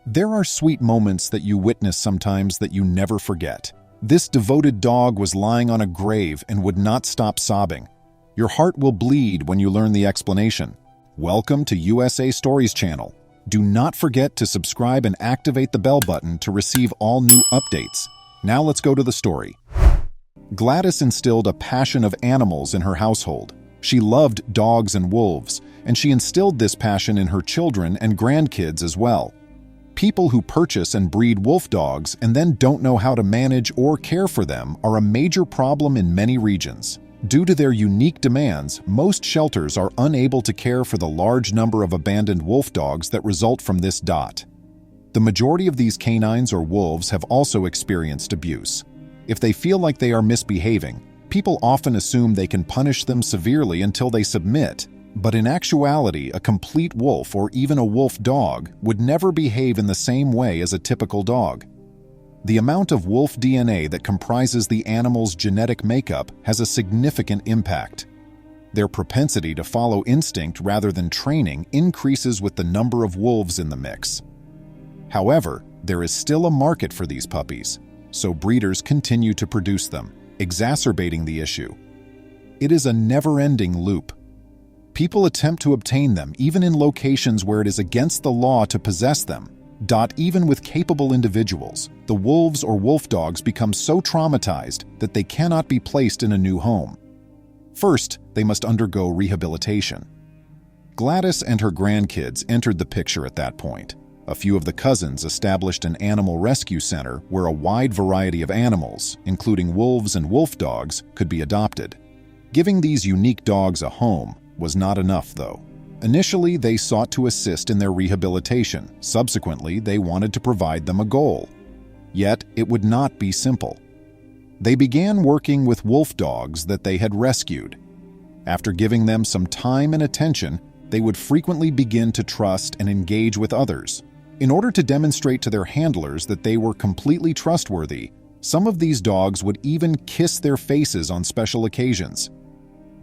There are sweet moments that you witness sometimes that you never forget. This devoted dog was lying on a grave and would not stop sobbing. Your heart will bleed when you learn the explanation. Welcome to USA Stories channel. Do not forget to subscribe and activate the bell button to receive all new updates. Now let's go to the story. Gladys instilled a passion of animals in her household. She loved dogs and wolves, and she instilled this passion in her children and grandkids as well. People who purchase and breed wolf dogs and then don't know how to manage or care for them are a major problem in many regions. Due to their unique demands, most shelters are unable to care for the large number of abandoned wolf dogs that result from this. The majority of these canines or wolves have also experienced abuse. If they feel like they are misbehaving, people often assume they can punish them severely until they submit. But in actuality, a complete wolf or even a wolf dog would never behave in the same way as a typical dog. The amount of wolf DNA that comprises the animal's genetic makeup has a significant impact. Their propensity to follow instinct rather than training increases with the number of wolves in the mix. However, there is still a market for these puppies, so breeders continue to produce them, exacerbating the issue. It is a never-ending loop. People attempt to obtain them even in locations where it is against the law to possess them. Even with capable individuals, the wolves or wolf dogs become so traumatized that they cannot be placed in a new home. First, they must undergo rehabilitation. Gladys and her grandkids entered the picture at that point. A few of the cousins established an animal rescue center where a wide variety of animals, including wolves and wolf dogs, could be adopted. Giving these unique dogs a home was not enough, though. Initially, they sought to assist in their rehabilitation. Subsequently, they wanted to provide them a goal. Yet, it would not be simple. They began working with wolf dogs that they had rescued. After giving them some time and attention, they would frequently begin to trust and engage with others. In order to demonstrate to their handlers that they were completely trustworthy, some of these dogs would even kiss their faces on special occasions.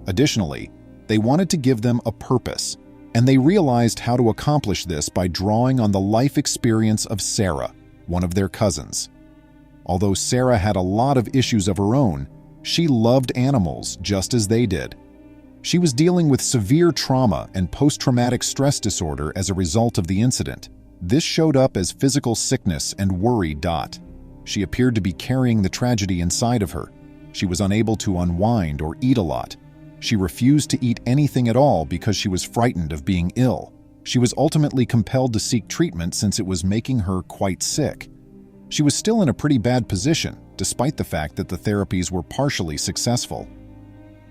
Additionally, they wanted to give them a purpose, and they realized how to accomplish this by drawing on the life experience of Sarah, one of their cousins. Although Sarah had a lot of issues of her own, she loved animals just as they did. She was dealing with severe trauma and post-traumatic stress disorder as a result of the incident. This showed up as physical sickness and worry. She appeared to be carrying the tragedy inside of her. She was unable to unwind or eat a lot. She refused to eat anything at all because she was frightened of being ill. She was ultimately compelled to seek treatment since it was making her quite sick. She was still in a pretty bad position, despite the fact that the therapies were partially successful.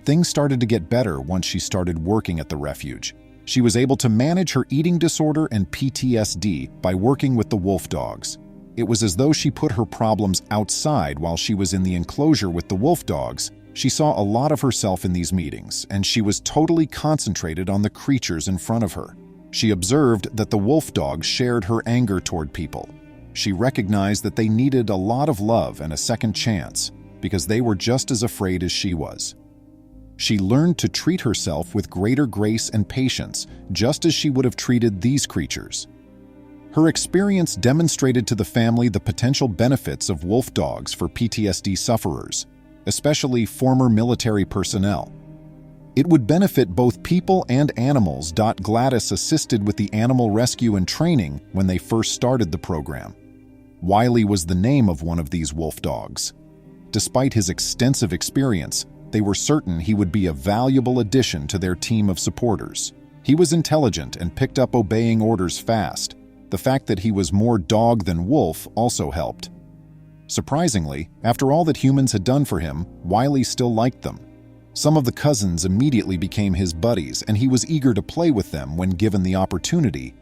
Things started to get better once she started working at the refuge. She was able to manage her eating disorder and PTSD by working with the wolf dogs. It was as though she put her problems outside while she was in the enclosure with the wolf dogs. She saw a lot of herself in these meetings, and she was totally concentrated on the creatures in front of her. She observed that the wolf dogs shared her anger toward people. She recognized that they needed a lot of love and a second chance because they were just as afraid as she was. She learned to treat herself with greater grace and patience, just as she would have treated these creatures. Her experience demonstrated to the family the potential benefits of wolf dogs for PTSD sufferers, especially former military personnel. It would benefit both people and animals. Gladys assisted with the animal rescue and training when they first started the program. Wiley was the name of one of these wolf dogs. Despite his extensive experience, they were certain he would be a valuable addition to their team of supporters. He was intelligent and picked up obeying orders fast. The fact that he was more dog than wolf also helped. Surprisingly, after all that humans had done for him, Wiley still liked them. Some of the cousins immediately became his buddies, and he was eager to play with them when given the opportunity.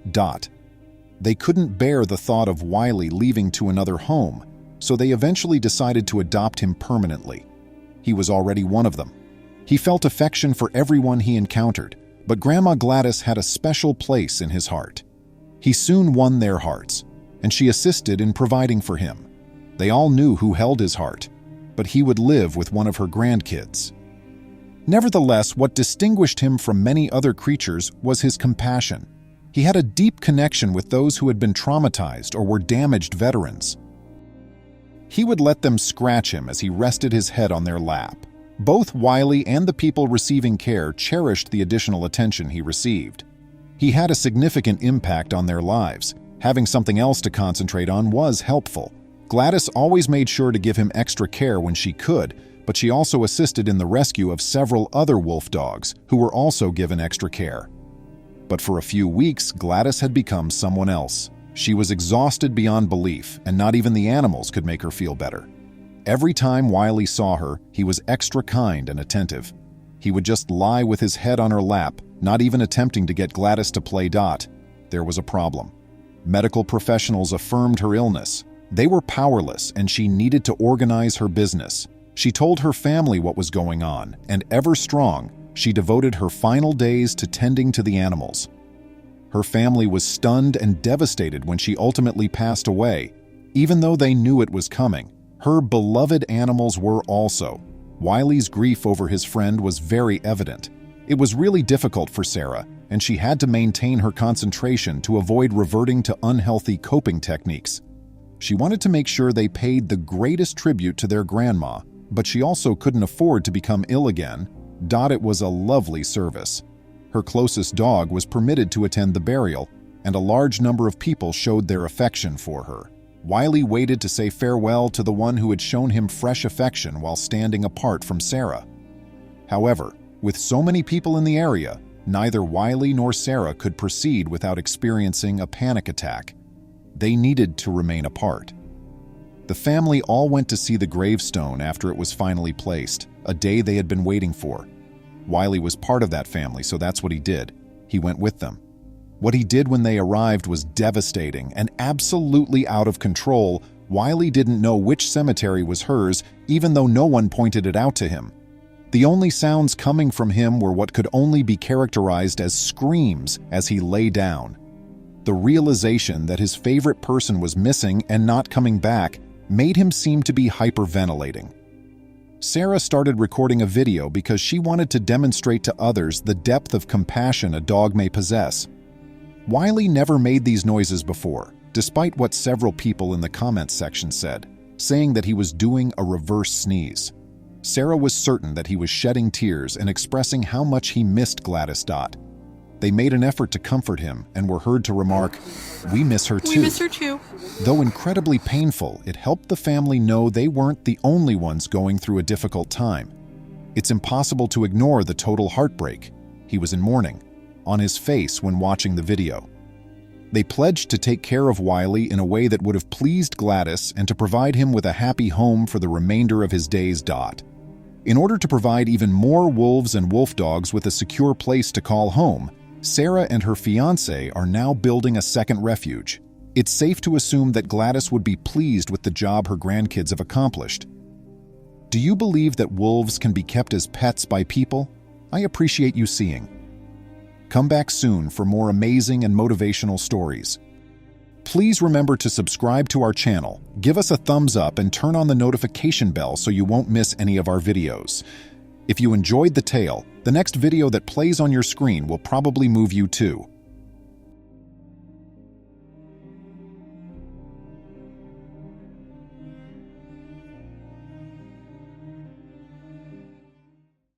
They couldn't bear the thought of Wiley leaving to another home, so they eventually decided to adopt him permanently. He was already one of them. He felt affection for everyone he encountered, but Grandma Gladys had a special place in his heart. He soon won their hearts, and she assisted in providing for him. They all knew who held his heart, but he would live with one of her grandkids. Nevertheless, what distinguished him from many other creatures was his compassion. He had a deep connection with those who had been traumatized or were damaged veterans. He would let them scratch him as he rested his head on their lap. Both Wiley and the people receiving care cherished the additional attention he received. He had a significant impact on their lives. Having something else to concentrate on was helpful. Gladys always made sure to give him extra care when she could, but she also assisted in the rescue of several other wolf dogs who were also given extra care. But for a few weeks, Gladys had become someone else. She was exhausted beyond belief, and not even the animals could make her feel better. Every time Wiley saw her, he was extra kind and attentive. He would just lie with his head on her lap, not even attempting to get Gladys to play Dot. There was a problem. Medical professionals affirmed her illness. They were powerless, and she needed to organize her business. She told her family what was going on, and ever strong, she devoted her final days to tending to the animals. Her family was stunned and devastated when she ultimately passed away. Even though they knew it was coming, her beloved animals were also. Wiley's grief over his friend was very evident. It was really difficult for Sarah, and she had to maintain her concentration to avoid reverting to unhealthy coping techniques. She wanted to make sure they paid the greatest tribute to their grandma, but she also couldn't afford to become ill again. Dot was a lovely service. Her closest dog was permitted to attend the burial, and a large number of people showed their affection for her. Wiley waited to say farewell to the one who had shown him fresh affection while standing apart from Sarah. However, with so many people in the area, neither Wiley nor Sarah could proceed without experiencing a panic attack. They needed to remain apart. The family all went to see the gravestone after it was finally placed, a day they had been waiting for. Wiley was part of that family, so that's what he did. He went with them. What he did when they arrived was devastating and absolutely out of control. Wiley didn't know which cemetery was hers, even though no one pointed it out to him. The only sounds coming from him were what could only be characterized as screams as he lay down. The realization that his favorite person was missing and not coming back made him seem to be hyperventilating. Sarah started recording a video because she wanted to demonstrate to others the depth of compassion a dog may possess. Wiley never made these noises before, despite what several people in the comments section said, saying that he was doing a reverse sneeze. Sarah was certain that he was shedding tears and expressing how much he missed Gladys Dot. They made an effort to comfort him and were heard to remark, "We miss her too." We miss her too. Though incredibly painful, it helped the family know they weren't the only ones going through a difficult time. It's impossible to ignore the total heartbreak. He was in mourning, on his face when watching the video. They pledged to take care of Wiley in a way that would have pleased Gladys and to provide him with a happy home for the remainder of his days. In order to provide even more wolves and wolf dogs with a secure place to call home, Sarah and her fiancé are now building a second refuge. It's safe to assume that Gladys would be pleased with the job her grandkids have accomplished. Do you believe that wolves can be kept as pets by people? I appreciate you seeing. Come back soon for more amazing and motivational stories. Please remember to subscribe to our channel, give us a thumbs up, and turn on the notification bell so you won't miss any of our videos. If you enjoyed the tale, the next video that plays on your screen will probably move you too.